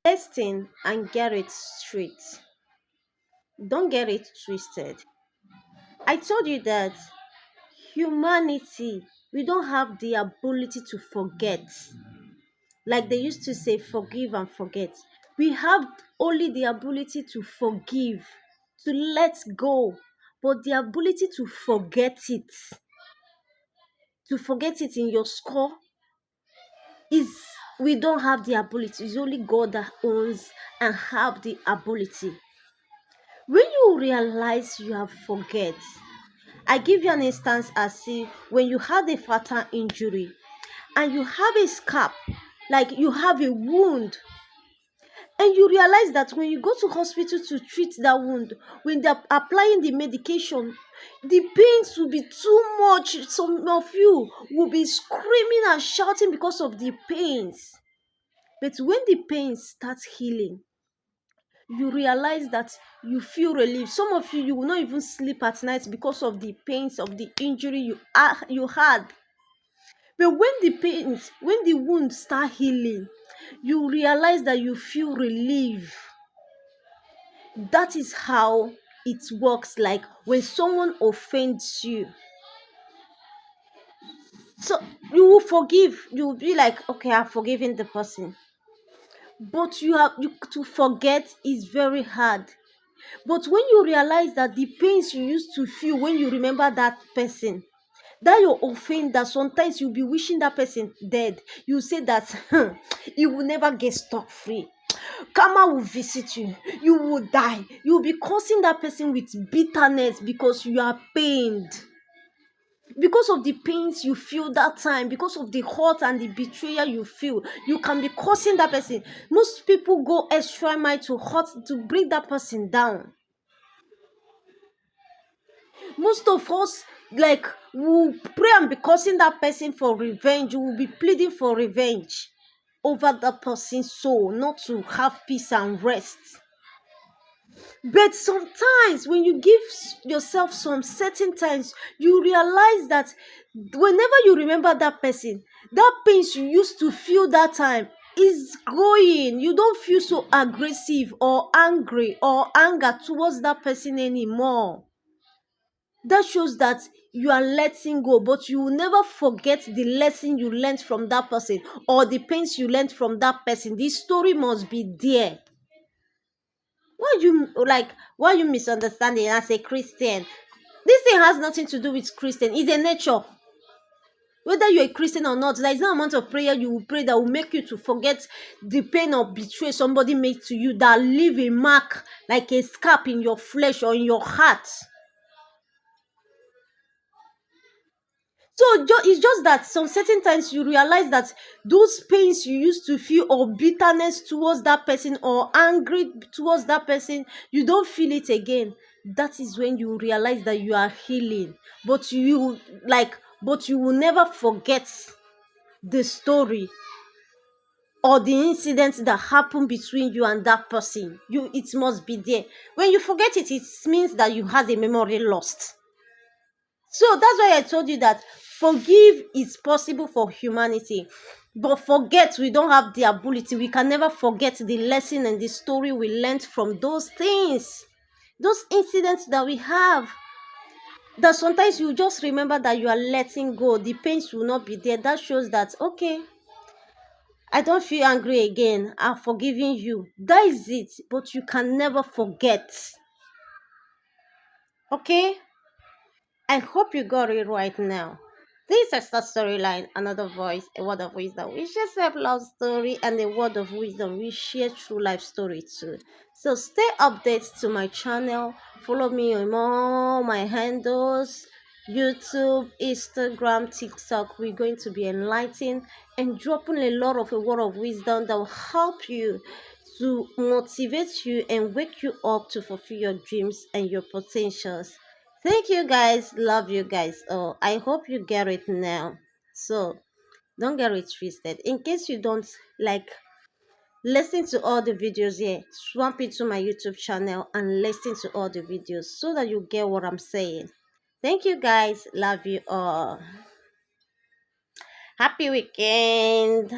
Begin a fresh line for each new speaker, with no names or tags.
Listen and get it straight. Don't get it twisted. I told you that humanity, we don't have the ability to forget. Like they used to say, forgive and forget. We have only the ability to forgive, to let go, but the ability to forget it in your score is, we don't have the ability. It's only God that owns and have the ability. When you realize you have forget, I give you an instance as see when you had a fatal injury and you have a scab, like you have a wound, and you realize that when you go to hospital to treat that wound, when they're applying the medication, the pains will be too much. Some of you will be screaming and shouting because of the pains. But when the pains start healing, you realize that you feel relief. Some of you, you will not even sleep at night because of the pains of the injury you had. But when the wounds start healing, you realize that you feel relief. That is how it works. Like when someone offends you, so you will forgive. You will be like, okay, I've forgiven the person. But you to forget is very hard. But when you realize that the pains you used to feel when you remember that person, that your offender, sometimes you'll be wishing that person dead. You say that you will never get stuck free. Karma will visit you. You will die. You will be cursing that person with bitterness because you are pained. Because of the pains you feel that time, because of the hurt and the betrayal you feel, you can be cursing that person. Most people go extra mile to hurt, to bring that person down. Most of us, like, will pray and be cursing that person for revenge. You will be pleading for revenge over that person's soul, not to have peace and rest. But sometimes when you give yourself some certain times, you realize that whenever you remember that person, that pains you used to feel that time is going. You don't feel so aggressive or angry or anger towards that person anymore. That shows that you are letting go, but you will never forget the lesson you learned from that person or the pains you learned from that person. The story must be there. Why you misunderstanding as a Christian? This thing has nothing to do with Christian. It's a nature. Whether you're a Christian or not, there is no amount of prayer you will pray that will make you to forget the pain of betrayal somebody made to you, that leave a mark like a scar in your flesh or in your heart. So it's just that some certain times you realize that those pains you used to feel, or bitterness towards that person, or angry towards that person, you don't feel it again. That is when you realize that you are healing. But you will never forget the story or the incident that happened between you and that person. It must be there. When you forget it, it means that you had a memory lost. So that's why I told you that forgive is possible for humanity, but forget, we don't have the ability. We can never forget the lesson and the story we learned from those things, those incidents that we have. That sometimes you just remember that you are letting go, the pains will not be there. That shows that, okay, I don't feel angry again, I've forgiven you. That is it, but you can never forget. Okay, I hope you got it right now. This is Esther Storyline, another voice, a word of wisdom. We share self-love story and a word of wisdom. We share true life story too. So stay updated to my channel. Follow me on all my handles, YouTube, Instagram, TikTok. We're going to be enlightening and dropping a lot of a word of wisdom that will help you, to motivate you and wake you up to fulfill your dreams and your potentials. Thank you guys. Love you guys. Oh, I hope you get it now. So don't get it twisted. In case you don't like listen to all the videos here, swamp into my YouTube channel and listen to all the videos so that you get what I'm saying. Thank you guys. Love you all. Happy weekend.